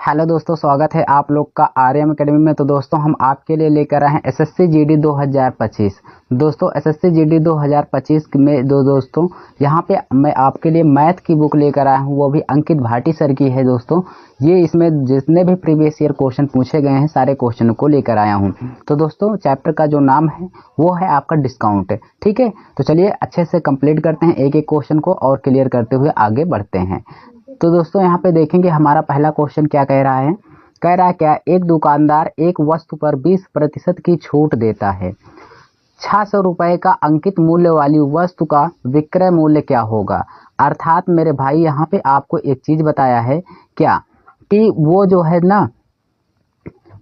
Hello दोस्तों, स्वागत है आप लोग का आर्यम एकेडमी में। तो दोस्तों हम आपके लिए लेकर आए हैं एसएससी जीडी 2025। दोस्तों एसएससी जीडी 2025 में दोस्तों यहाँ पे मैं आपके लिए मैथ की बुक लेकर आया हूँ, वो भी अंकित भाटी सर की है। दोस्तों ये इसमें जितने भी प्रीवियस ईयर क्वेश्चन पूछे गए हैं सारे क्वेश्चन को लेकर आया हूँ। तो दोस्तों चैप्टर का जो नाम है वो है आपका डिस्काउंट। ठीक है, तो चलिए अच्छे से कंप्लीट करते हैं एक एक क्वेश्चन को और क्लियर करते हुए आगे बढ़ते हैं। तो दोस्तों यहाँ पे देखेंगे हमारा पहला क्वेश्चन क्या कह रहा है। कह रहा है क्या, एक दुकानदार एक वस्तु पर 20% की छूट देता है। 600 रुपए का अंकित मूल्य वाली वस्तु का विक्रय मूल्य क्या होगा। अर्थात मेरे भाई यहाँ पे आपको एक चीज बताया है क्या कि वो जो है ना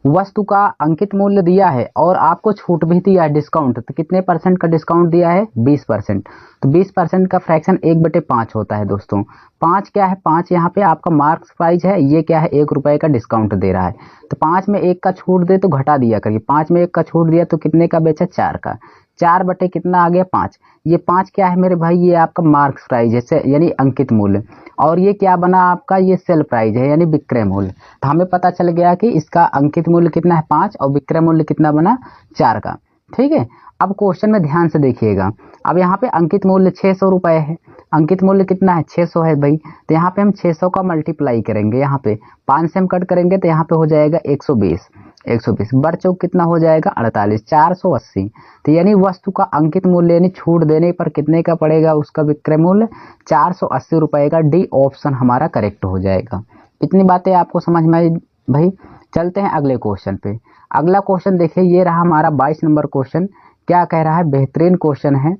वस्तु का अंकित मूल्य दिया है और आपको छूट भी दिया है, डिस्काउंट। तो कितने परसेंट का डिस्काउंट दिया है? 20%। तो 20% का फ्रैक्शन 1/5 होता है दोस्तों। 5 क्या है? 5 यहाँ पे आपका मार्क्स प्राइस है। ये क्या है? 1 रुपए का डिस्काउंट दे रहा है। तो 5 में 1 का छूट दे तो घटा दिया करिए। 5 में 1 का छूट दिया तो कितने का बेचा? 4 का। 4 बटे कितना आ गया? 5। ये 5 क्या है मेरे भाई? ये आपका मार्क्स प्राइस है यानी अंकित मूल्य। और ये क्या बना आपका? ये सेल प्राइस है यानी विक्रय मूल्य। तो हमें पता चल गया कि इसका अंकित मूल्य कितना है? 5 और विक्रय मूल्य कितना बना? 4 का। ठीक है, अब क्वेश्चन में ध्यान से देखिएगा। अब यहाँ पे अंकित मूल्य 600 रुपए है। अंकित मूल्य कितना है? 600 है भाई। तो यहाँ पे हम 600 का मल्टीप्लाई करेंगे। यहाँ पे 5 से हम कट करेंगे तो यहाँ पे हो जाएगा 120। 120 बर चौक कितना हो जाएगा? 48। 480। तो यानी वस्तु का अंकित मूल्य यानी छूट देने पर कितने का पड़ेगा उसका विक्रय मूल्य? 480 रुपए का। डी ऑप्शन हमारा करेक्ट हो जाएगा। इतनी बातें आपको समझ में आई भाई? चलते हैं अगले क्वेश्चन पे। अगला क्वेश्चन देखिए, ये रहा हमारा 22 नंबर क्वेश्चन। क्या कह रहा है? बेहतरीन क्वेश्चन है।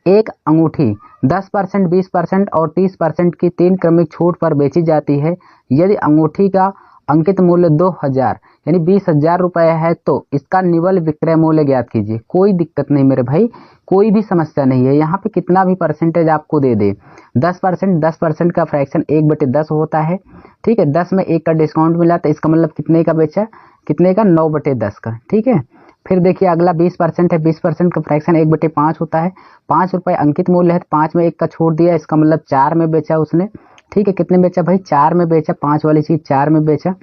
एक अंगूठी 10%, 20% और 30% की 3 क्रमिक छूट पर बेची जाती है। यदि अंगूठी का अंकित मूल्य 2000 यानी 20,000 रुपए है तो इसका निवल विक्रय मूल्य ज्ञात कीजिए। कोई दिक्कत नहीं मेरे भाई, कोई भी समस्या नहीं है। यहाँ पे कितना भी परसेंटेज आपको दे दे, 10%, 10% का फ्रैक्शन 1/10 होता है। ठीक है, 10 में 1 का डिस्काउंट मिला तो इसका मतलब कितने का बेचा? कितने का? 9/10 का। ठीक है, फिर देखिए अगला 20% है। 20% का फ्रैक्शन 1/5 होता है। 5 रुपए अंकित मूल्य है, 5 में 1 का छोड़ दिया, इसका मतलब 4 में बेचा उसने। ठीक है, कितने बेचा भाई? 4 में बेचा। 5 वाली चीज 4 में बेचा।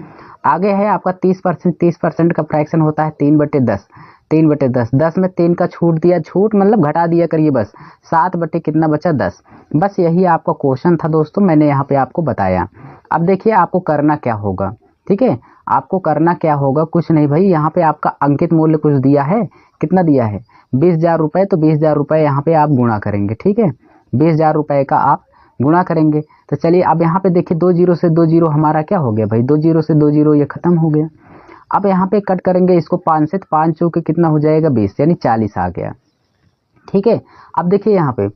आगे है आपका 30%। 30% का फ्रैक्शन होता है 3/10। 3/10, 10 में 3 का छूट दिया, छूट मतलब घटा दिया करिए बस। 7 बटे कितना बचा? 10। बस यही आपका क्वेश्चन था दोस्तों, मैंने यहाँ पे आपको बताया। अब देखिए आपको करना क्या होगा। ठीक है, आपको करना क्या होगा? कुछ नहीं भाई, यहाँ पे आपका अंकित मूल्य कुछ दिया है। कितना दिया है? 20,000 रुपए। तो 20,000 रुपए यहाँ पे आप गुणा करेंगे। ठीक है, 20,000 रुपए का आप गुणा करेंगे। तो चलिए अब यहाँ पे देखिए 2 जीरो से 2 जीरो हमारा क्या हो गया भाई? 2 जीरो से 2 जीरो ये खत्म हो गया। अब यहाँ पे कट करेंगे इसको 5 से, तो 5 चौके कितना हो जाएगा? 20 यानी 40 आ गया। ठीक है, अब देखिए यहाँ पे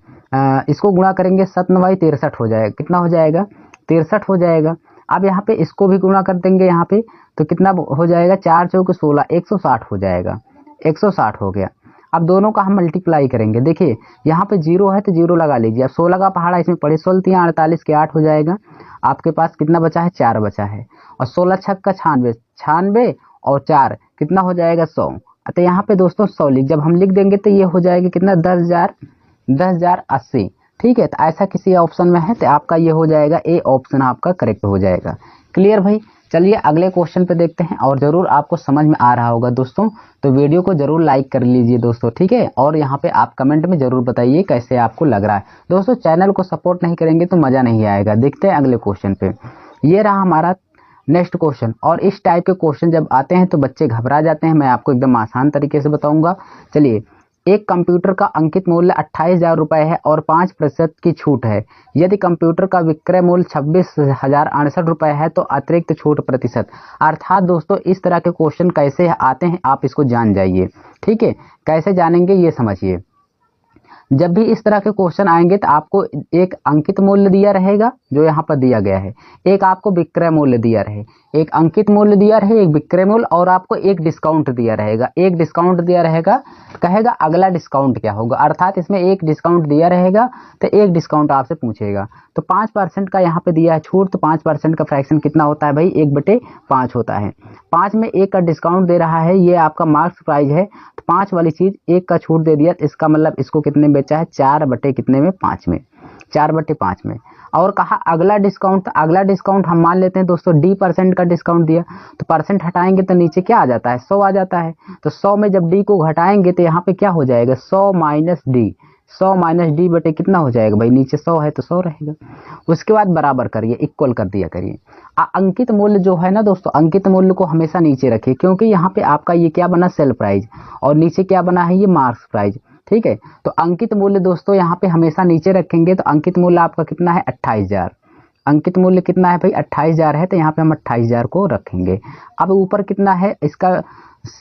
इसको गुणा करेंगे 7 9 63 हो जाएगा। कितना हो जाएगा? 63 हो जाएगा। अब यहाँ पे इसको भी गुणा कर देंगे यहाँ पे तो कितना हो जाएगा? 4 चौके 16, 160 हो जाएगा। 160 हो गया। अब दोनों का हम मल्टीप्लाई करेंगे। देखिए यहाँ पे 0 है तो 0 लगा लीजिए। अब 16 का पहाड़ा इसमें पड़े 16 48 के 8 हो जाएगा। आपके पास कितना बचा है? 4 बचा है। और 16 छक्का 96, 96 और 4 कितना हो जाएगा? 100। तो यहाँ पे दोस्तों 100 जब हम लिख देंगे तो ये हो जाएगा कितना? 10,080। ठीक है, तो ऐसा किसी ऑप्शन में है तो आपका ये हो जाएगा, ए ऑप्शन आपका करेक्ट हो जाएगा। क्लियर भाई? चलिए अगले क्वेश्चन पे देखते हैं। और जरूर आपको समझ में आ रहा होगा दोस्तों, तो वीडियो को जरूर लाइक कर लीजिए दोस्तों। ठीक है, और यहाँ पे आप कमेंट में जरूर बताइए कैसे आपको लग रहा है। दोस्तों चैनल को सपोर्ट नहीं करेंगे तो मजा नहीं आएगा। देखते हैं अगले क्वेश्चन पे। ये रहा हमारा नेक्स्ट क्वेश्चन। और इस टाइप के क्वेश्चन जब आते हैं तो बच्चे घबरा जाते हैं। मैं आपको एकदम आसान तरीके से बताऊंगा। चलिए, एक कंप्यूटर का अंकित मूल्य 28,000 रुपए है और 5% की छूट है। यदि कंप्यूटर का विक्रय मूल्य 26,068 रुपए है तो अतिरिक्त छूट प्रतिशत। अर्थात दोस्तों इस तरह के क्वेश्चन कैसे आते हैं आप इसको जान जाइए। ठीक है, कैसे जानेंगे ये समझिए। जब भी इस तरह के क्वेश्चन आएंगे तो आपको एक अंकित मूल्य दिया रहेगा जो यहाँ पर दिया गया है, एक आपको विक्रय मूल्य दिया रहे, एक अंकित मूल्य दिया रहे, एक विक्रय मूल्य, और आपको एक डिस्काउंट दिया रहेगा। एक डिस्काउंट दिया रहेगा, कहेगा अगला डिस्काउंट क्या होगा। अर्थात इसमें एक डिस्काउंट दिया रहेगा तो एक डिस्काउंट आपसे पूछेगा। तो 5% का यहाँ पे दिया है छूट, तो 5% का फ्रैक्शन कितना होता है भाई? 1/5 होता है। 5 में 1 का डिस्काउंट दे रहा है, ये आपका मार्क्स प्राइस है। तो 5 वाली चीज 1 का छूट दे दिया, इसका मतलब इसको कितने बेचा है 4/, कितने में, 5 में, 4/5 में। और कहा अगला डिस्काउंट, अगला डिस्काउंट हम मान लेते हैं दोस्तों D% का डिस्काउंट दिया, तो परसेंट हटाएंगे तो नीचे क्या आ जाता है, 100 आ जाता है। तो 100 में जब D को घटाएंगे तो यहाँ पे क्या हो जाएगा, 100 माइनस D, 100 माइनस D बटे कितना हो जाएगा भाई, नीचे 100 है तो 100 रहेगा। उसके बाद बराबर करिए, इक्वल कर दिया करिए। अंकित मूल्य जो है ना दोस्तों, अंकित मूल्य को हमेशा नीचे रखिए, क्योंकि यहाँ पे आपका ये क्या बना, सेल प्राइस, और नीचे क्या बना है, ये मार्क्स प्राइस, ठीक है। तो अंकित मूल्य दोस्तों यहाँ पे हमेशा नीचे रखेंगे, तो अंकित मूल्य आपका कितना है, 28,000। अंकित मूल्य कितना है भाई, 28,000 है, तो यहाँ पे हम 28,000 को रखेंगे। अब ऊपर कितना है इसका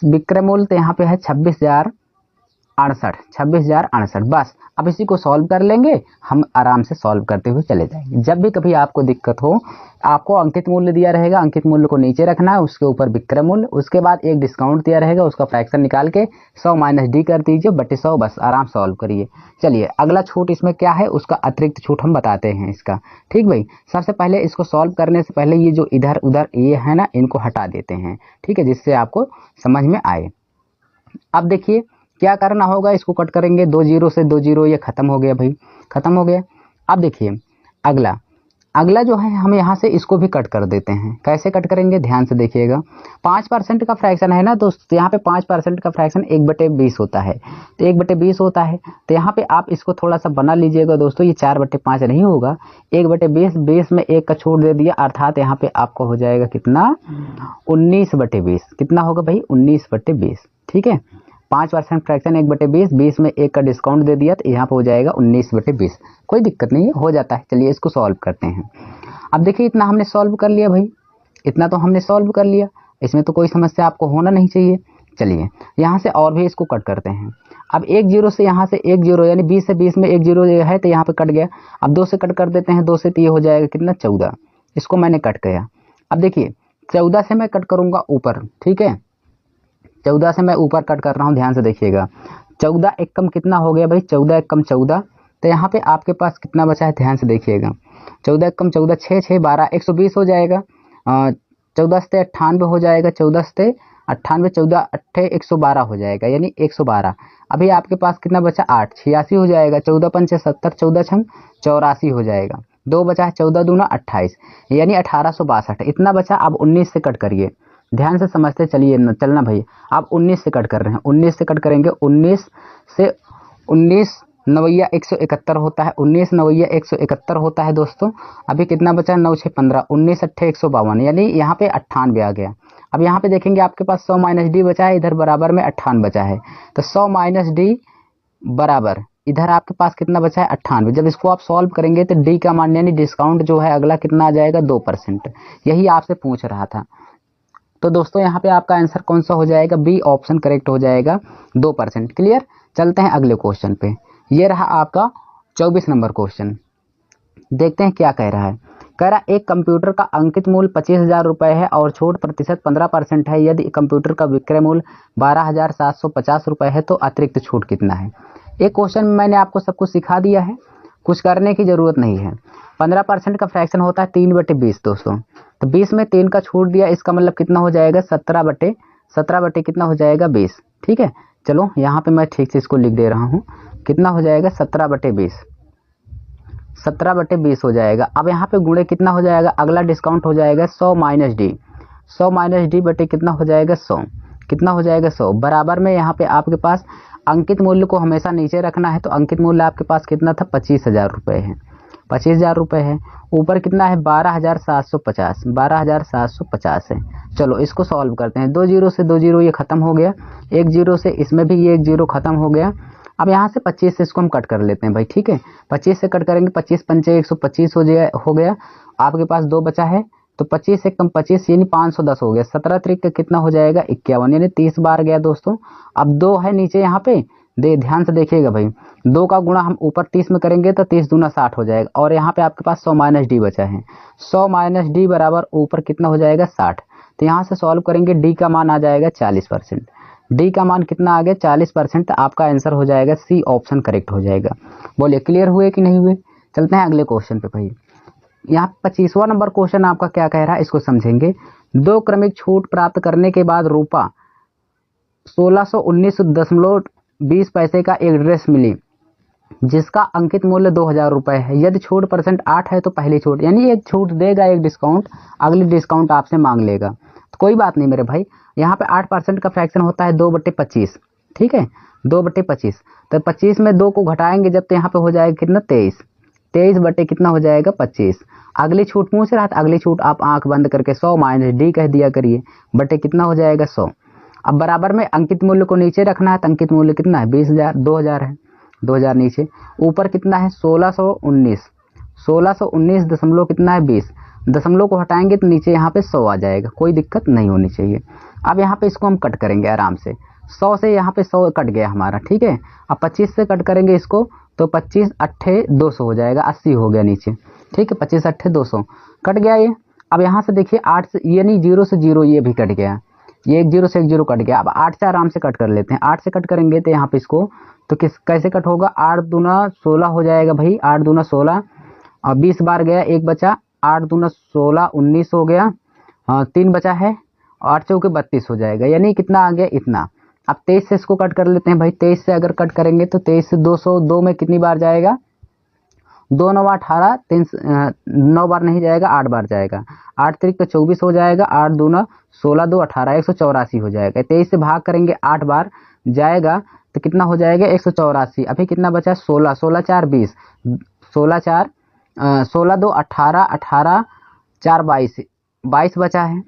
विक्रय मूल्य, तो यहाँ पे है 26,068, बस। अब इसी को सॉल्व कर लेंगे, हम आराम से सॉल्व करते हुए चले जाएंगे। जब भी कभी आपको दिक्कत हो, आपको अंकित मूल्य दिया रहेगा, अंकित मूल्य को नीचे रखना है, उसके ऊपर विक्रय मूल्य, उसके बाद एक डिस्काउंट दिया रहेगा, उसका फ्रैक्शन निकाल के 100 माइनस D कर दीजिए बटे 100, बस आराम सॉल्व करिए। चलिए अगला छूट इसमें क्या है, उसका अतिरिक्त छूट हम बताते हैं इसका, ठीक भाई। सबसे पहले इसको सॉल्व करने से पहले ये जो इधर उधर ये है ना, इनको हटा देते हैं, ठीक है, जिससे आपको समझ में आए। अब देखिए क्या करना होगा, इसको कट करेंगे, 2 0 से 2 0, ये खत्म हो गया भाई, खत्म हो गया। अब देखिए अगला जो है, हम यहाँ से इसको भी कट कर देते हैं। कैसे कट करेंगे, ध्यान से देखिएगा। 5% का फ्रैक्शन है ना दोस्तों, यहाँ पे 5% का फ्रैक्शन 1/20 होता है, तो 1/20 होता है, तो यहाँ पे आप इसको थोड़ा सा बना लीजिएगा दोस्तों, ये 4/5 नहीं होगा, 1/20, 20 में 1 का छूट दे दिया, अर्थात यहाँ पे आपको हो जाएगा कितना, 19/20, कितना होगा भाई, 19/20, ठीक है। 5% फ्रैक्शन 1/20, 20 में 1 का डिस्काउंट दे दिया, तो यहाँ पे हो जाएगा 19/20, कोई दिक्कत नहीं है, हो जाता है। चलिए इसको सॉल्व करते हैं। अब देखिए इतना हमने सॉल्व कर लिया भाई, इतना तो हमने सॉल्व कर लिया, इसमें तो कोई समस्या आपको होना नहीं चाहिए। चलिए यहाँ से और भी इसको कट करते हैं। अब 1 0 से यहाँ से 1 0, यानी 20 से 20 में 1 0 है, तो यहाँ पे कट गया। अब 2 से कट कर देते हैं, 2 से तो ये हो जाएगा कितना, 14, इसको मैंने कट किया। अब देखिए 14 से मैं कट करूँगा ऊपर, ठीक है, 14 से मैं ऊपर कट कर रहा हूँ, ध्यान से देखिएगा। 14 एकम कितना हो गया भाई, 14 एकम 14, तो यहाँ पे आपके पास कितना बचा है, ध्यान से देखिएगा। 14 एकम 14, 6 6 12, 120 हो जाएगा। 14 से 98 हो जाएगा, 14 से 98, 14 8 112 हो जाएगा, यानी 112। अभी आपके पास कितना बचा, 8, 86 हो जाएगा। 14 पंचे 70, 14 छंग 84 हो जाएगा। 2 बचा है, 14 दूना 28, यानी 1862, इतना बचा। अब 19 से कट करिए, ध्यान से समझते चलिए चलना भाई। आप 19 से कट कर रहे हैं, 19 से कट करेंगे, 19 से 19 नवैया 171 होता है, 19 नवैया 171 होता है दोस्तों। अभी कितना बचा, 9 6 15, 19 अट्ठे 152, यानी यहाँ पे 98 आ गया। अब यहाँ पे देखेंगे आपके पास 100 माइनस D बचा है, इधर बराबर में 58 बचा है, तो 100 माइनस D बराबर इधर आपके पास कितना बचा है, 98। जब इसको आप सॉल्व करेंगे तो D का मान यानी डिस्काउंट जो है अगला कितना आ जाएगा, 2%। यही आपसे पूछ रहा था। तो दोस्तों यहाँ पे आपका आंसर कौन सा हो जाएगा, बी ऑप्शन करेक्ट हो जाएगा, 2%। क्लियर। चलते हैं अगले क्वेश्चन पे। ये रहा आपका 24 नंबर क्वेश्चन, देखते हैं क्या कह रहा है। कह रहा एक कंप्यूटर का अंकित मूल्य 25,000 रुपये है और छूट प्रतिशत 15% है। यदि कंप्यूटर का विक्रय मूल्य 12,750 रुपये है तो अतिरिक्त छूट कितना है। एक क्वेश्चन में मैंने आपको सब कुछ सिखा दिया है, कुछ करने की ज़रूरत नहीं है। 15% का फ्रैक्शन होता है 3/20 दोस्तों, तो 20 में 3 का छूट दिया, इसका मतलब कितना हो जाएगा, 17/17 कितना हो जाएगा, 20। ठीक है, चलो यहाँ पे मैं ठीक से इसको लिख दे रहा हूँ, कितना हो जाएगा, 17/20, 17/20 हो जाएगा। अब यहाँ पे गुणे कितना हो जाएगा, अगला डिस्काउंट हो जाएगा 100 माइनस डी, 100 माइनस डी बटे कितना हो जाएगा, 100, कितना हो जाएगा, 100। बराबर में यहाँ पे आपके पास अंकित मूल्य को हमेशा नीचे रखना है, तो अंकित मूल्य आपके पास कितना था, 25,000 रुपये है, 25,000 रुपये है। ऊपर कितना है, 12,750, 12,750 है। चलो इसको सॉल्व करते हैं। 2 0 से 2 0 ये खत्म हो गया, 1 0 से इसमें भी ये 1 0 खत्म हो गया। अब यहाँ से 25 से इसको हम कट कर लेते हैं भाई, ठीक है। 25 से कट करेंगे, 25 पंचे 125 हो गया। आपके पास 2 बचा है, तो 25 से कम 25 यानी 510 हो गया। 17 तरीक का कितना हो जाएगा, 51, यानी 30 बार गया दोस्तों। अब 2 है नीचे यहाँ पे, ध्यान से देखिएगा भाई, 2 का गुणा हम ऊपर 30 में करेंगे तो 30 दूना 60 हो जाएगा। और यहाँ पे आपके पास 100 माइनस डी बचा है, 100 माइनस डी बराबर ऊपर कितना हो जाएगा, 60। तो यहाँ से सॉल्व करेंगे, डी का मान आ जाएगा 40%। डी का मान कितना आ गया, 40%। आपका आंसर हो जाएगा सी ऑप्शन करेक्ट हो जाएगा। बोलिए क्लियर हुए कि नहीं हुए। चलते हैं अगले क्वेश्चन पे भाई। यहाँ 25वां नंबर क्वेश्चन आपका क्या कह रहा है, इसको समझेंगे। 2 क्रमिक छूट प्राप्त करने के बाद ₹1619.20 का एक ड्रेस मिली जिसका अंकित मूल्य 2000 रुपये है। यदि छूट परसेंट 8 है तो पहली छूट, यानी एक छूट देगा, एक डिस्काउंट, अगली डिस्काउंट आपसे मांग लेगा। तो कोई बात नहीं मेरे भाई, यहाँ पे 8% का फ्रैक्शन होता है 2/25, ठीक है, 2/25। तो 25 में 2 को घटाएंगे जब, तो यहाँ पे हो जाएगा कितना, 23, 23 बटे कितना हो जाएगा 25। अगली छूट पूछ रहा था, अगली छूट आप आंख बंद करके 100 माइनस डी कह दिया करिए, बटे कितना हो जाएगा 100। अब बराबर में अंकित मूल्य को नीचे रखना है, तो अंकित मूल्य कितना है 20,000, 2000 है, 2000 नीचे, ऊपर कितना है 1619, 1619 दशमलव कितना है 20, दशमलव को हटाएंगे तो नीचे यहाँ पे 100 आ जाएगा, कोई दिक्कत नहीं होनी चाहिए। अब यहाँ पे इसको हम कट करेंगे आराम से, 100 से यहाँ पे 100 कट गया हमारा, ठीक है। अब 25 से कट करेंगे इसको, तो 25 अट्ठे 200 हो जाएगा, 80 हो गया नीचे, ठीक है, 25 अट्ठे 200 कट गया ये। अब यहाँ से देखिए 8 से, ये नहीं 0 से 0 ये भी कट गया, ये एक 0 से एक 0 कट गया। अब 8 से आराम से कट कर लेते हैं, 8 से कट करेंगे तो यहाँ पे इसको तो कैसे कट होगा, 8 दूना 16 हो जाएगा भाई, 8 दूना 16 और 20 बार गया, एक बचा, 8 दूना 16 19 हो गया, 3 बचा है, 8 चौके 32 हो जाएगा, यानी कितना आ गया इतना। अब 23 से इसको कट कर लेते हैं भाई, 23 से अगर कट करेंगे तो 23 से 202 में कितनी बार जाएगा, 2 9 18, 9 बार नहीं जाएगा, 8 बार जाएगा, 8 तरीक तो 24 हो जाएगा, 8 दूना 16 2 18, 184 हो जाएगा। 23 से भाग करेंगे 8 बार जाएगा तो कितना हो जाएगा 184। अभी कितना बचा 16, 16 4 20, 16 4 16 2 18, 18 4 22, 22 बचा है,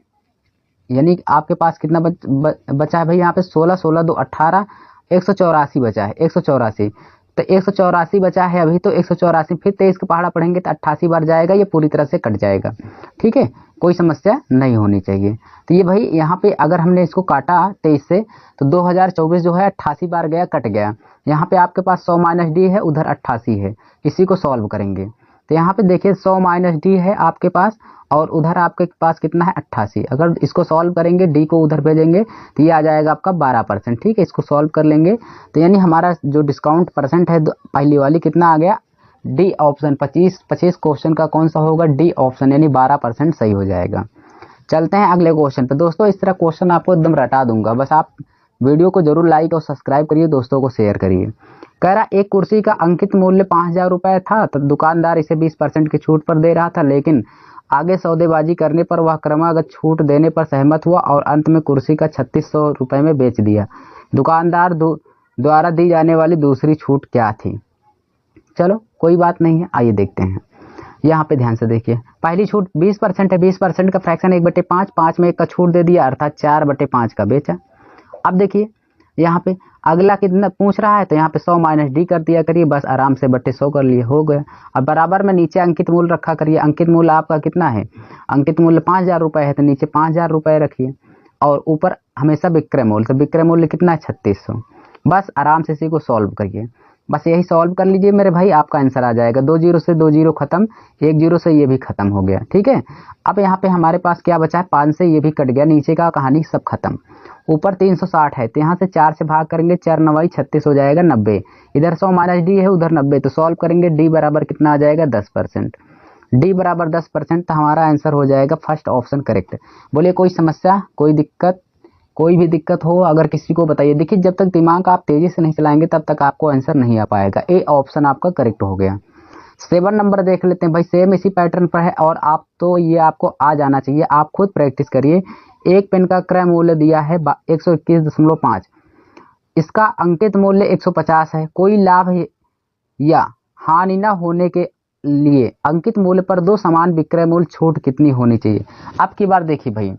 यानी आपके पास कितना बचा है भाई यहाँ पे 16, 16 2 18, 184 बचा है, 184, तो 184 बचा है अभी, तो 184 फिर 23 का पहाड़ा पढ़ेंगे तो 88 बार जाएगा, ये पूरी तरह से कट जाएगा, ठीक है, कोई समस्या नहीं होनी चाहिए। तो ये भाई यहाँ पे अगर हमने इसको काटा 23 से, तो 2024 जो है 88 बार गया, कट गया। यहाँ पे आपके पास 100 माइनस डी है, उधर 88 है, इसी को सॉल्व करेंगे तो यहाँ पे देखिए 100 माइनस डी है आपके पास, और उधर आपके पास कितना है 88। अगर इसको सॉल्व करेंगे, डी को उधर भेजेंगे तो ये आ जाएगा आपका 12%, ठीक है। इसको सॉल्व कर लेंगे तो यानी हमारा जो डिस्काउंट परसेंट है पहली वाली कितना आ गया, डी ऑप्शन, 25 क्वेश्चन का कौन सा होगा, डी ऑप्शन, यानी 12% सही हो जाएगा। चलते हैं अगले क्वेश्चन पे दोस्तों। इस तरह क्वेश्चन आपको एकदम रटा दूंगा, बस आप वीडियो को जरूर लाइक और सब्सक्राइब करिए, दोस्तों को शेयर करिए। कह रहा एक कुर्सी का अंकित मूल्य 5000 रुपये था, तो दुकानदार इसे 20% की छूट पर दे रहा था, लेकिन आगे सौदेबाजी करने पर वह क्रमागत छूट देने पर सहमत हुआ और अंत में कुर्सी का 3600 रुपये में बेच दिया। दुकानदार द्वारा दी जाने वाली दूसरी छूट क्या थी। चलो कोई बात नहीं है, आइए देखते हैं। यहाँ पे ध्यान से देखिए, पहली छूट 20% है, 20% का फ्रैक्शन 1/5, 5 में 1 का छूट दे दिया, अर्थात 4/5 का बेचा। अब देखिए यहाँ पे अगला कितना पूछ रहा है, तो यहाँ पे 100 माइनस डी कर दिया करिए, बस आराम से बट्टे 100 कर लिए, हो गया। अब बराबर में नीचे अंकित मूल्य रखा करिए, अंकित मूल्य आपका कितना है, अंकित मूल्य 5000 रुपये है, तो नीचे 5000 रुपये रखिए, और ऊपर हमेशा विक्रय मूल्य, तो विक्रय मूल्य कितना है 3600। बस आराम से इसी को सॉल्व करिए, बस यही सॉल्व कर लीजिए मेरे भाई, आपका आंसर आ जाएगा। 2 0 से 2 0 खत्म, 1 0 से ये भी खत्म हो गया, ठीक है। अब यहाँ पे हमारे पास क्या बचा है, 5 से ये भी कट गया, नीचे का कहानी सब खत्म। ऊपर 360 है, तो यहाँ से 4 से भाग करेंगे, 4 9 36 हो जाएगा 90, इधर 100 माइनस डी है, उधर 90, तो सॉल्व करेंगे, डी बराबर कितना आ जाएगा 10%, डी बराबर 10%, तो हमारा आंसर हो जाएगा फर्स्ट ऑप्शन करेक्ट। बोलिए कोई समस्या, कोई दिक्कत, कोई भी दिक्कत हो अगर किसी को बताइए। देखिए जब तक दिमाग आप तेजी से नहीं चलाएंगे तब तक आपको आंसर नहीं आ पाएगा। ए ऑप्शन आपका करेक्ट हो गया। 7 नंबर देख लेते हैं भाई, सेम इसी पैटर्न पर है, और आप तो ये आपको आ जाना चाहिए, आप खुद प्रैक्टिस करिए। एक पेन का क्रय मूल्य दिया है 121.5, इसका अंकित मूल्य 150 है। कोई लाभ या हानि न होने के लिए अंकित मूल्य पर 2 समान विक्रय मूल्य छूट कितनी होनी चाहिए। अब की बार देखिए भाई,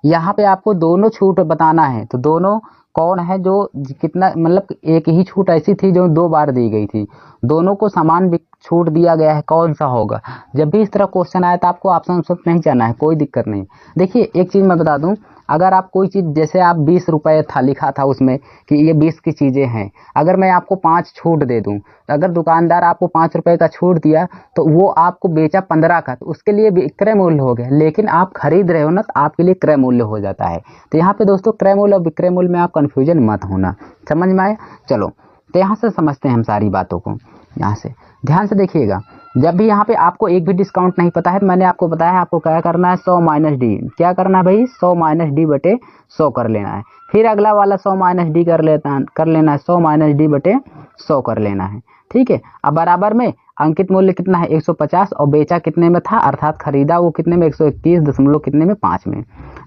यहाँ पे आपको दोनों छूट बताना है, तो दोनों कौन है, जो कितना, मतलब एक ही छूट ऐसी थी जो 2 बार दी गई थी, दोनों को समान छूट दिया गया है, कौन सा होगा। जब भी इस तरह क्वेश्चन आया तो आपको ऑप्शन नहीं जाना है, कोई दिक्कत नहीं। देखिए एक चीज़ मैं बता दूं, अगर आप कोई चीज़, जैसे आप 20 रुपये था लिखा था उसमें कि ये 20 की चीज़ें हैं, अगर मैं आपको 5 छूट दे दूं, अगर दुकानदार आपको 5 रुपये का छूट दिया तो वो आपको बेचा 15 का, तो उसके लिए विक्रय मूल्य हो गया, लेकिन आप खरीद रहे हो ना, तो आपके लिए क्रय मूल्य हो जाता है। तो यहाँ पे दोस्तों क्रय मूल्य और विक्रय मूल्य में आप कन्फ्यूजन मत होना, समझ में आया। चलो तो यहाँ से समझते हैं हम सारी बातों को, यहाँ से ध्यान से देखिएगा। जब भी यहाँ पे आपको एक भी डिस्काउंट नहीं पता है तो मैंने आपको बताया है आपको क्या करना है, 100 माइनस डी। क्या करना है भाई, 100 माइनस डी बटे 100 कर लेना है। फिर अगला वाला 100 माइनस डी कर लेना है, 100 माइनस डी बटे 100 कर लेना है। ठीक है, अब बराबर में अंकित मूल्य कितना है 150 और बेचा कितने में था, अर्थात खरीदा वो कितने में 121 दशमलव कितने में 5 में।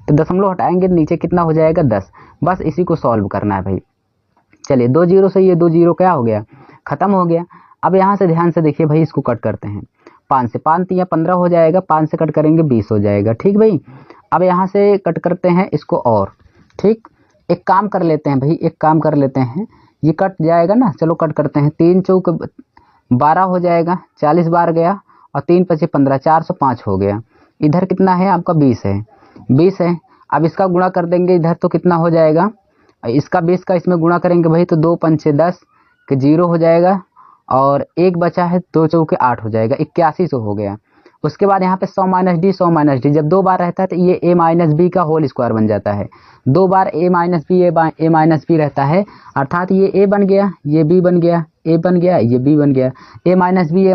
तो दशमलव हटाएंगे तो नीचे कितना हो जाएगा 10। बस इसी को सॉल्व करना है भाई। चलिए 2 जीरो से ये 2 जीरो क्या हो गया, खत्म हो गया। अब यहाँ से ध्यान से देखिए भाई, इसको कट करते हैं 5 से, 5 या 15 हो जाएगा, 5 से कट करेंगे 20 हो जाएगा। ठीक भाई, अब यहाँ से कट करते हैं इसको और। ठीक, एक काम कर लेते हैं भाई, एक काम कर लेते हैं, ये कट जाएगा ना, चलो कट करते हैं। 3 चौक 12 हो जाएगा, 40 बार गया और 3 पचे 15, 405 हो गया। इधर कितना है आपका 20 है, 20 है। अब इसका गुणा कर देंगे इधर तो कितना हो जाएगा, इसका 20 का इसमें गुणा करेंगे भाई तो 2 पंचे 10 के 0 हो जाएगा और एक बचा है 2 चौके 8 हो जाएगा, 8100 हो गया। उसके बाद यहाँ पे 100 माइनस डी, 100 माइनस डी जब 2 बार रहता है तो ये ए माइनस बी का होल स्क्वायर बन जाता है। 2 बार ए माइनस बी ए माइनस बी रहता है, अर्थात ये ए बन गया, ये बी बन गया, ए बन गया, ये बी बन गया। ए माइनस बी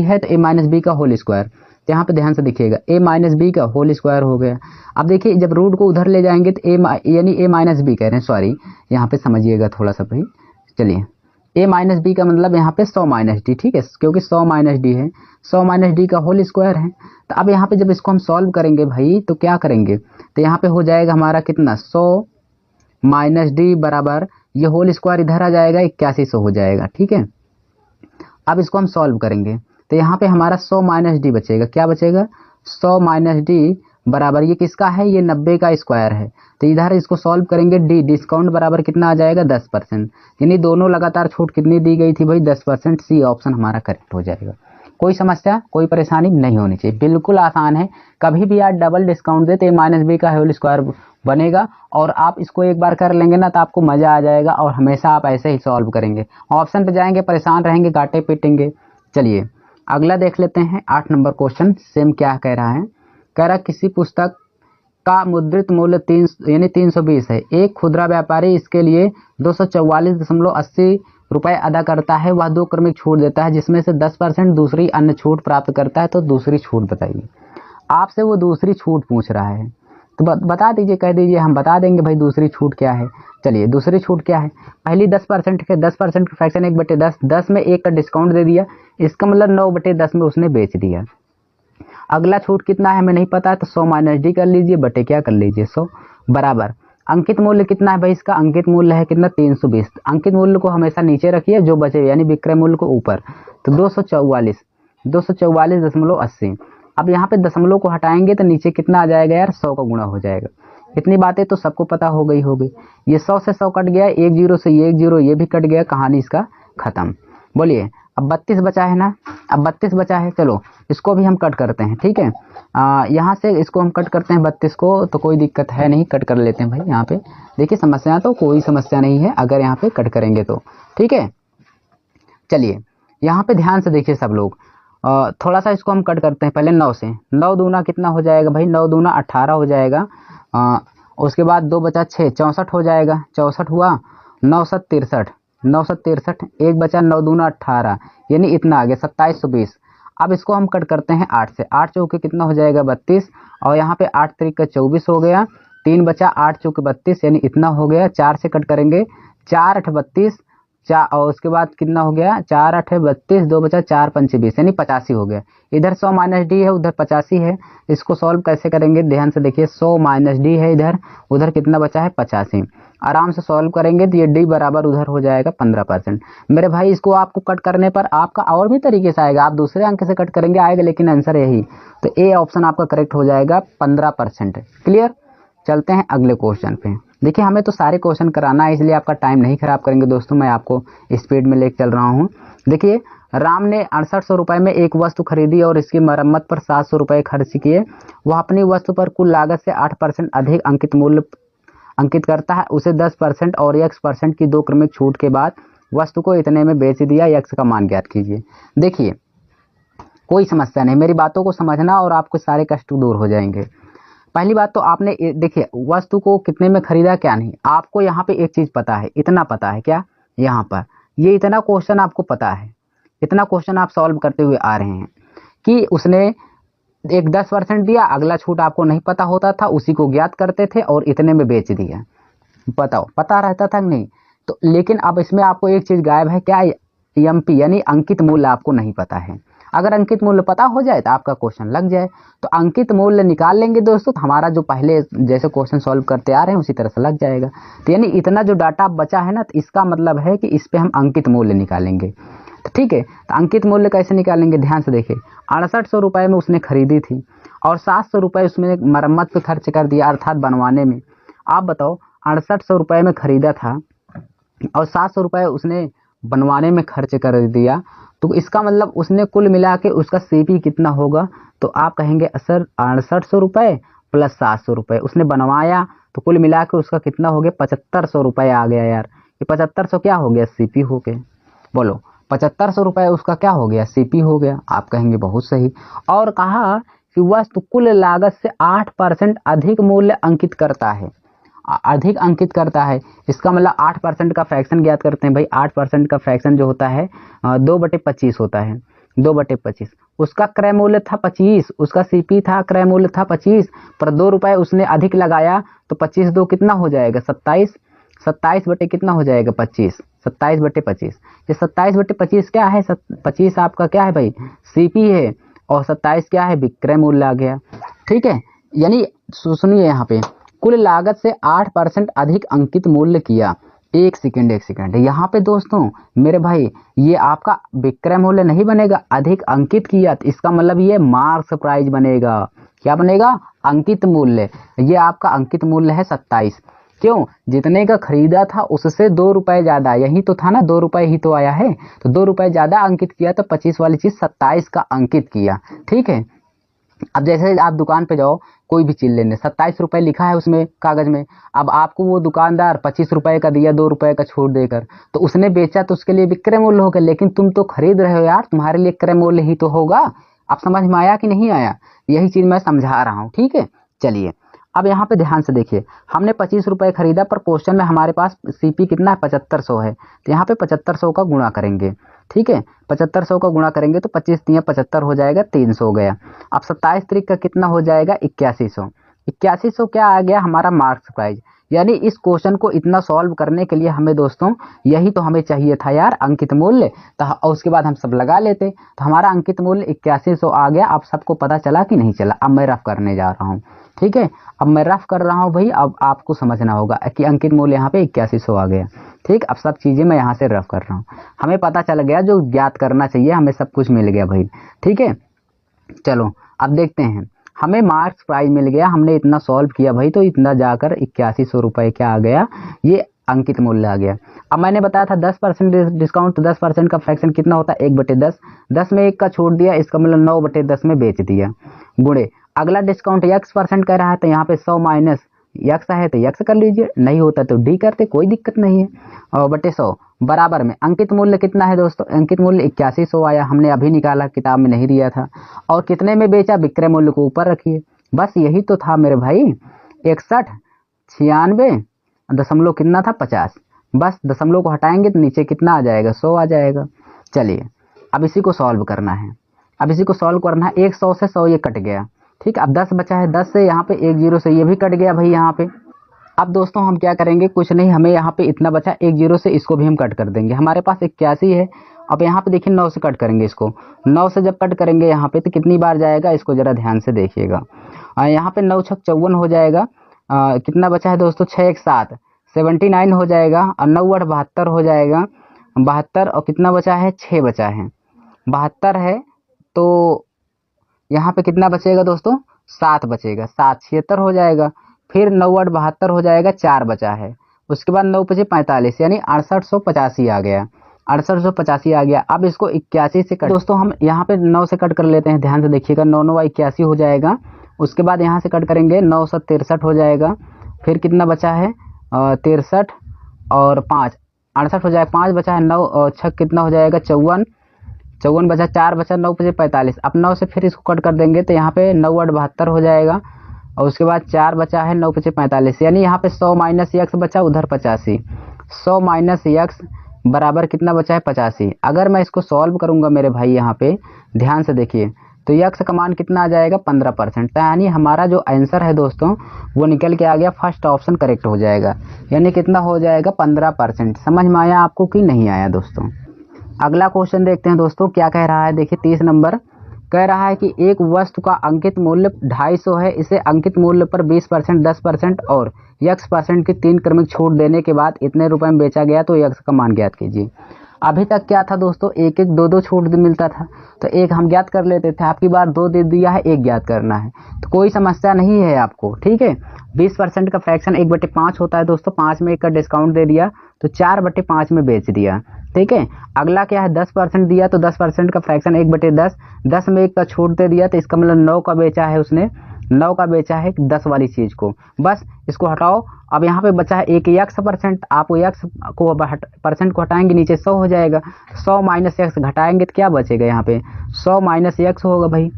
है तो ए माइनस बी का होल स्क्वायर, तो यहाँ पे ध्यान से देखिएगा ए माइनस बी का होल स्क्वायर हो गया। अब देखिए जब रूट को उधर ले जाएंगे तो यानी ए माइनस बी कह रहे हैं, सॉरी यहाँ पे समझिएगा थोड़ा सा भाई। चलिए ए माइनस बी का मतलब यहाँ पे 100 माइनस डी, ठीक है, क्योंकि 100 माइनस डी है, 100 माइनस डी का होल स्क्वायर है। तो अब यहाँ पे जब इसको हम सॉल्व करेंगे भाई तो क्या करेंगे, तो यहाँ पे हो जाएगा हमारा कितना 100 माइनस डी बराबर ये होल स्क्वायर इधर आ जाएगा 8100 हो जाएगा। ठीक है, अब इसको हम सॉल्व करेंगे तो यहाँ पे हमारा 100 माइनस डी बचेगा, क्या बचेगा 100 माइनस डी बराबर ये किसका है, ये 90 का स्क्वायर है। तो इधर इसको सॉल्व करेंगे डी डिस्काउंट बराबर कितना आ जाएगा 10%, यानी दोनों लगातार छूट कितनी दी गई थी भाई 10%। सी ऑप्शन हमारा करेक्ट हो जाएगा। कोई समस्या कोई परेशानी नहीं होनी चाहिए, बिल्कुल आसान है। कभी भी आप डबल डिस्काउंट दे तो माइनस बी का होल स्क्वायर बनेगा और आप इसको एक बार कर लेंगे ना तो आपको मज़ा आ जाएगा और हमेशा आप ऐसे ही सॉल्व करेंगे। ऑप्शन पे जाएंगे परेशान रहेंगे, काटे पीटेंगे। चलिए अगला देख लेते हैं 8 नंबर क्वेश्चन। सेम क्या कह रहा है, कह रहा किसी पुस्तक का मुद्रित मूल्य 320 है, एक खुदरा व्यापारी इसके लिए 244.80 रुपये अदा करता है, वह 2 क्रमिक छूट देता है जिसमें से 10% दूसरी अन्य छूट प्राप्त करता है, तो दूसरी छूट बताइए। आपसे वो दूसरी छूट पूछ रहा है तो बता दीजिए, कह दीजिए, हम बता देंगे भाई दूसरी छूट क्या है। चलिए दूसरी छूट क्या है, पहली 10% के 10% का फ्रैक्शन 1/10, 10 में 1 का डिस्काउंट दे दिया, इसका मतलब 9/10 में उसने बेच दिया। अगला छूट कितना है हमें नहीं पता है तो 100 माइनस डी कर लीजिए बटे क्या कर लीजिए 100 बराबर अंकित मूल्य कितना है भाई, इसका अंकित मूल्य है कितना 320। अंकित मूल्य को हमेशा नीचे रखिए, जो बचे यानी विक्रय मूल्य को ऊपर, तो 244.80। अब यहाँ पे दशमलव को हटाएंगे तो नीचे कितना आ जाएगा यार 100 का गुणा हो जाएगा। इतनी बातें तो सबको पता हो गई होगी। ये 100 से 100 कट गया, 1 जीरो से ये 1 जीरो ये भी कट गया, कहानी इसका खत्म। बोलिए अब 32 बचा है ना, अब 32 बचा है, चलो इसको भी हम कट करते हैं। ठीक है, यहाँ से इसको हम कट करते हैं 32 को, तो कोई दिक्कत है नहीं, कट कर लेते हैं भाई। यहाँ पे देखिए समस्या तो कोई समस्या नहीं है अगर यहाँ पे कट करेंगे तो। ठीक है, चलिए यहाँ पे ध्यान से देखिए सब लोग, थोड़ा सा इसको हम कट करते हैं पहले 9 से। 9 दूना कितना हो जाएगा भाई, 9 दूना 18 हो जाएगा। उसके बाद 2 बचा 6, 64 हो जाएगा, 64 हुआ, 9 7 63, 9 7 63, एक बचा 9 दूना 18, यानी इतना आ गया 2720। अब इसको हम कट करते हैं 8 से, 8 चौके कितना हो जाएगा 32 और यहाँ पे 8 तरीक का 24 हो गया, 3 बचा 8 चौके 32 यानी इतना हो गया। 4 से कट करेंगे, 4 8 32, और उसके बाद कितना हो गया 4 8 32, 2 बचा 4 5 20 यानी 85 हो गया। इधर 100 माइनस डी है उधर 85 है, इसको सॉल्व कैसे करेंगे ध्यान से देखिए। 100 माइनस डी है इधर, उधर कितना बचा है 85, आराम से सॉल्व करेंगे तो ये डी बराबर उधर हो जाएगा 15%। मेरे भाई इसको आपको कट करने पर आपका और भी तरीके से आएगा, आप दूसरे अंक से कट करेंगे आएगा, लेकिन आंसर यही, तो ए ऑप्शन आपका करेक्ट हो जाएगा 15%। क्लियर, चलते हैं अगले क्वेश्चन पे। देखिए हमें तो सारे क्वेश्चन कराना है इसलिए आपका टाइम नहीं खराब करेंगे दोस्तों, मैं आपको स्पीड में लेकर चल रहा हूँ। देखिए राम ने 6800 रुपये में एक वस्तु खरीदी और इसकी मरम्मत पर 700 रुपये खर्च किए। वह अपनी वस्तु पर कुल लागत से 8% अधिक अंकित मूल्य अंकित करता है, उसे 10% और x% की 2 क्रमिक छूट के बाद वस्तु को इतने में बेच दिया, x का मान ज्ञात कीजिए। देखिए कोई समस्या नहीं, मेरी बातों को समझना और आपको सारे कष्ट दूर हो जाएंगे। पहली बात तो आपने देखिए वस्तु को कितने में खरीदा क्या नहीं, आपको यहाँ पे एक चीज़ पता है, इतना पता है क्या, यहाँ पर ये इतना क्वेश्चन आपको पता है, इतना क्वेश्चन आप सॉल्व करते हुए आ रहे हैं। कि उसने एक 10% दिया, अगला छूट आपको नहीं पता होता था, उसी को ज्ञात करते थे और इतने में बेच दिया। बताओ, पता रहता था कि नहीं? तो लेकिन अब इसमें आपको एक चीज़ गायब है, क्या? एमपी यानी अंकित मूल्य आपको नहीं पता है। अगर अंकित मूल्य पता हो जाए तो आपका क्वेश्चन लग जाए। तो अंकित मूल्य निकाल लेंगे दोस्तों, तो हमारा जो पहले जैसे क्वेश्चन सॉल्व करते आ रहे हैं उसी तरह से लग जाएगा। तो यानी इतना जो डाटा बचा है ना, तो इसका मतलब है कि इस पे हम अंकित मूल्य निकालेंगे। तो ठीक है, तो अंकित मूल्य कैसे निकालेंगे, ध्यान से देखिए। 6800 रुपये में उसने खरीदी थी और 700 रुपये उसमें मरम्मत पे खर्च कर दिया, अर्थात बनवाने में। आप बताओ, 6800 रुपये में खरीदा था और 700 रुपये उसने बनवाने में खर्च कर दिया, तो इसका मतलब उसने कुल मिला के उसका सीपी कितना होगा? तो आप कहेंगे सर 6800 रुपये प्लस 700 रुपये उसने बनवाया, तो कुल मिला के उसका कितना हो गया? 7500 रुपये आ गया यार। ये 7500 क्या हो गया? सीपी हो गया। बोलो, 7500 रुपये उसका क्या हो गया? सीपी हो गया। आप कहेंगे बहुत सही। और कहा कि वस्तु कुल लागत से 8% अधिक मूल्य अंकित करता है, अधिक अंकित करता है। इसका मतलब 8% का फ्रैक्शन ज्ञात करते हैं भाई। 8% का फ्रैक्शन जो होता है 2/25 होता है। 2/25 उसका क्रय मूल्य था 25, उसका सीपी था, क्रय मूल्य था 25, पर 2 रुपये उसने अधिक लगाया, तो 25 दो कितना हो जाएगा? 27। 27 बटे कितना हो जाएगा? 25। 27/25। ये 27/25 क्या है? 25 आपका क्या है भाई? सीपी है, और 27 क्या है? विक्रय मूल्य आ गया। ठीक है, यानी सुनिए यहाँ पे, कुल लागत से 8% अधिक अंकित मूल्य किया। एक सेकंड, यहाँ पे दोस्तों मेरे भाई, ये आपका विक्रय मूल्य नहीं बनेगा, अधिक अंकित किया, तो इसका मतलब ये मार्क्स प्राइस बनेगा। क्या बनेगा? अंकित मूल्य। ये आपका अंकित मूल्य है 27। क्यों? जितने का खरीदा था उससे 2 रुपये ज़्यादा, यही तो था ना, 2 रुपये ही तो आया है, तो 2 रुपये ज़्यादा अंकित किया, तो 25 वाली चीज़ 27 का अंकित किया। ठीक है, अब जैसे आप दुकान पे जाओ कोई भी चीज़ लेने, 27 रुपये लिखा है उसमें कागज़ में, अब आपको वो दुकानदार 25 रुपये का दिया, 2 रुपये का छूट देकर, तो उसने बेचा तो उसके लिए विक्रय मूल्य होगा, लेकिन तुम तो खरीद रहे हो यार, तुम्हारे लिए क्रय मूल्य ही तो होगा। आप समझ में आया कि नहीं आया? यही चीज़ मैं समझा रहा हूँ। ठीक है, चलिए अब यहाँ पे ध्यान से देखिए, हमने 25 रुपये खरीदा, पर क्वेश्चन में हमारे पास सीपी कितना है? 7500 है, तो यहाँ पे 7500 का गुणा करेंगे। ठीक है, 7500 का गुणा करेंगे तो 25 तिया 75 हो जाएगा, 300 हो गया। अब 27 तरीक का कितना हो जाएगा? 8100। 8100 क्या आ गया? हमारा मार्क्स प्राइज। यानी इस क्वेश्चन को इतना सॉल्व करने के लिए हमें दोस्तों यही तो हमें चाहिए था यार, अंकित मूल्य। तो उसके बाद हम सब लगा लेते, तो हमारा अंकित मूल्य 8100 आ गया। अब सबको पता चला कि नहीं चला? अब मैं रफ करने जा रहा हूँ। ठीक है, अब मैं रफ कर रहा हूँ भाई, अब आपको समझना होगा कि अंकित मूल्य यहाँ पे 8100 आ गया। ठीक, अब सब चीज़ें मैं यहाँ से रफ कर रहा हूँ। हमें पता चल गया जो ज्ञात करना चाहिए, हमें सब कुछ मिल गया भाई। ठीक है, चलो अब देखते हैं, हमें मार्क्स प्राइज मिल गया, हमने इतना सॉल्व किया भाई, तो इतना जाकर 8100 रुपये क्या आ गया? ये अंकित मूल्य आ गया। अब मैंने बताया था 10% डिस्काउंट, तो 10% का फ्रैक्शन कितना होता है? 1/10। 10 में 1 का छोड़ दिया, इसका मतलब 9/10 में बेच दिया, गुणे अगला डिस्काउंट x% कह रहा है, तो यहाँ पे 100 माइनस यक्स है तो यक्स कर लीजिए, नहीं होता तो डी करते, कोई दिक्कत नहीं है। और बटे 100 बराबर में अंकित मूल्य कितना है दोस्तों? अंकित मूल्य 8100 आया, हमने अभी निकाला, किताब में नहीं दिया था। और कितने में बेचा? विक्रय मूल्य को ऊपर रखिए, बस यही तो था मेरे भाई। 61 96 दशमलव कितना था? 50। बस दशमलव को हटाएंगे तो नीचे कितना आ जाएगा? 100 आ जाएगा। चलिए अब इसी को सॉल्व करना है। अब इसी को सॉल्व करना है। 100 से 100 ये कट गया। ठीक, अब 10 बचा है, 10 से यहाँ पे 1 0 से ये भी कट गया भाई यहाँ पे। अब दोस्तों हम क्या करेंगे? कुछ नहीं, हमें यहाँ पे इतना बचा 1 0 से, इसको भी हम कट कर देंगे। हमारे पास 81 है। अब यहाँ पे देखिए 9 से कट करेंगे इसको। 9 से जब कट करेंगे यहाँ पे तो कितनी बार जाएगा? इसको जरा ध्यान से देखिएगा। यहाँ पे 9 छक 54 हो जाएगा। कितना बचा है दोस्तों? 6 1 7 79 हो जाएगा, और 9 8 72 हो जाएगा। 72 और कितना बचा है? 6 बचा है। 72 है तो यहाँ पे कितना बचेगा दोस्तों? 7 बचेगा। 7 76 हो जाएगा। फिर 9 8 72 हो जाएगा, 4 बचा है। उसके बाद 9 5 45, यानी 6885 आ गया। 6885 आ गया। अब इसको 81 से कट, दोस्तों हम यहाँ पे 9 से कट कर लेते हैं, ध्यान से देखिएगा। 9 9 81 हो जाएगा। उसके बाद यहाँ से कट करेंगे, 9 7 63 हो जाएगा। फिर कितना बचा है? 63 और 5 68 हो जाएगा। 5 बचा है, 9 और 6 कितना हो जाएगा? 54 54 बचा, 4 बचा, 9 5 45। अब 9 से फिर इसको कट कर देंगे तो यहाँ पे 9 8 72 हो जाएगा। और उसके बाद 4 बचा है, 9 5 45, यानी यहाँ पे 100 माइनस यक्स बचा, उधर 85। 100 माइनस यक्स बराबर कितना बचा है? 85। अगर मैं इसको सॉल्व करूँगा मेरे भाई, यहाँ पे ध्यान से देखिए, तो यक्स का मान कितना आ जाएगा 15%। यानी हमारा जो आंसर है दोस्तों वो निकल के आ गया, फर्स्ट ऑप्शन करेक्ट हो जाएगा। यानी कितना हो जाएगा 15%। समझ में आया आपको कि नहीं आया दोस्तों? अगला क्वेश्चन देखते हैं दोस्तों क्या कह रहा है। देखिए 30 नंबर कह रहा है कि एक वस्तु का अंकित मूल्य 250 है, इसे अंकित मूल्य पर 20%, 10% और x% की 3 क्रमिक छूट देने के बाद इतने रुपए में बेचा गया, तो x का मान ज्ञात कीजिए। अभी तक क्या था दोस्तों, एक एक दो छूट मिलता था, तो एक हम ज्ञात कर लेते थे। आपकी बार 2 दे दिया है, एक ज्ञात करना है, तो कोई समस्या नहीं है आपको, ठीक है। 20% का फ्रैक्शन 1/5 होता है दोस्तों, 5 में 1 का डिस्काउंट दे दिया तो 4/5 में बेच दिया, ठीक है। अगला क्या है 10% दिया, तो 10% का फ्रैक्शन 1/10, 10 में 1 का छूट दे दिया, तो इसका मतलब 9 का बेचा है उसने, 9 का बेचा है 10 वाली चीज को। बस इसको हटाओ। अब यहाँ पे बचा है एक x%, आप x को परसेंट को हटाएंगे नीचे 100 हो जाएगा, 100 माइनस x घटाएंगे तो क्या बचेगा यहाँ पे 100 माइनस x होगा भाई,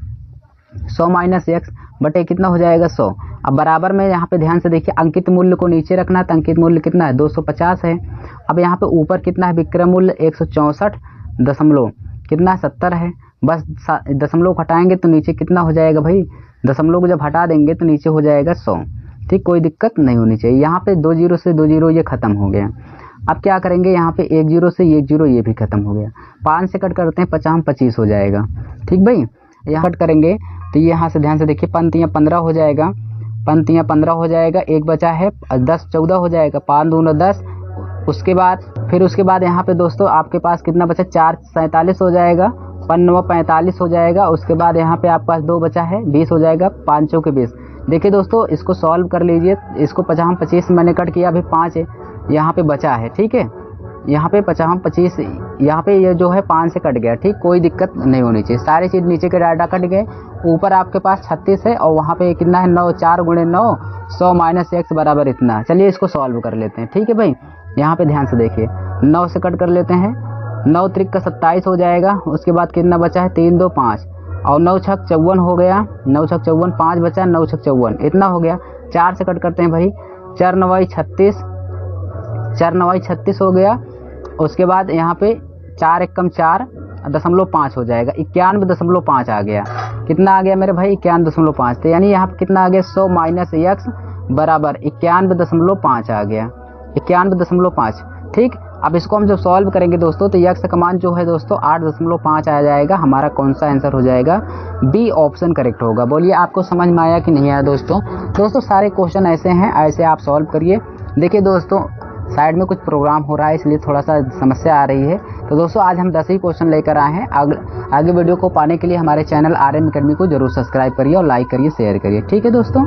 100 माइनस x बटे कितना हो जाएगा 100। अब बराबर में यहाँ पे ध्यान से देखिए अंकित मूल्य को नीचे रखना, तो अंकित मूल्य कितना है 250 है। अब यहाँ पे ऊपर कितना है विक्रय मूल्य 164 दशमलव कितना 70 है। बस दशमलव हटाएंगे तो नीचे कितना हो जाएगा भाई, दशमलव को जब हटा देंगे तो नीचे हो जाएगा 100, ठीक। कोई दिक्कत नहीं होनी चाहिए। यहाँ पे 2 जीरो से 2 जीरो ये खत्म हो गया। अब क्या करेंगे यहाँ पे 1 जीरो से 1 जीरो ये भी खत्म हो गया। 5 से कट करते हैं 50 25 हो जाएगा, ठीक भाई। यहाँ कट करेंगे तो यहाँ से ध्यान से देखिए पंक्तियाँ 15 हो जाएगा, पंक्तियाँ 15 हो जाएगा, एक बचा है 10 14 हो जाएगा, 5 दूना 10। उसके बाद यहाँ पे दोस्तों आपके पास कितना बचा 4 47 हो जाएगा, 5 45 हो जाएगा। उसके बाद यहाँ पे आपके पास 2 बचा है 20 हो जाएगा, 5 चौके 20। देखिए दोस्तों इसको सॉल्व कर लीजिए, इसको 50 25 मैंने कट किया, अभी 5 है यहाँ पे बचा है, ठीक है। यहाँ पे 50 25 यहाँ पे ये जो है 5 से कट गया, ठीक। कोई दिक्कत नहीं होनी चाहिए, सारी चीज़ नीचे के डाटा कट गए। ऊपर आपके पास 36 है और वहाँ पे कितना है 9, 4 गुणे 9, 100 माइनस x बराबर इतना। चलिए इसको सॉल्व कर लेते हैं, ठीक है भाई। यहाँ पे ध्यान से देखिए 9 से कट कर लेते हैं, 9 त्रिक का 27 हो जाएगा। उसके बाद कितना बचा है 3 2 5 और 9 छक 54 हो गया, 9 छक 54, 5 बचा 9 छक 54 इतना हो गया। 4 से कट करते हैं भाई, 4 9 36, 4 9 36 हो गया। उसके बाद यहाँ पे 4 1 कम 4.5 हो जाएगा, 91.5 आ गया। कितना आ गया मेरे भाई 91.5। तो यानी यहाँ पे कितना आ गया 100 माइनस x बराबर 91.5 आ गया, 91.5, ठीक। अब इसको हम जब सॉल्व करेंगे दोस्तों तो x का मान जो है दोस्तों 8.5 आ जाएगा। हमारा कौन सा आंसर हो जाएगा, बी ऑप्शन करेक्ट होगा। बोलिए आपको समझ में आया कि नहीं आया दोस्तों सारे क्वेश्चन ऐसे हैं, ऐसे आप सॉल्व करिए। देखिए दोस्तों साइड में कुछ प्रोग्राम हो रहा है इसलिए थोड़ा सा समस्या आ रही है। तो दोस्तों आज हम 10 ही क्वेश्चन लेकर आए हैं। आगे वीडियो को पाने के लिए हमारे चैनल RM अकेडमी को जरूर सब्सक्राइब करिए और लाइक करिए, शेयर करिए, ठीक है दोस्तों।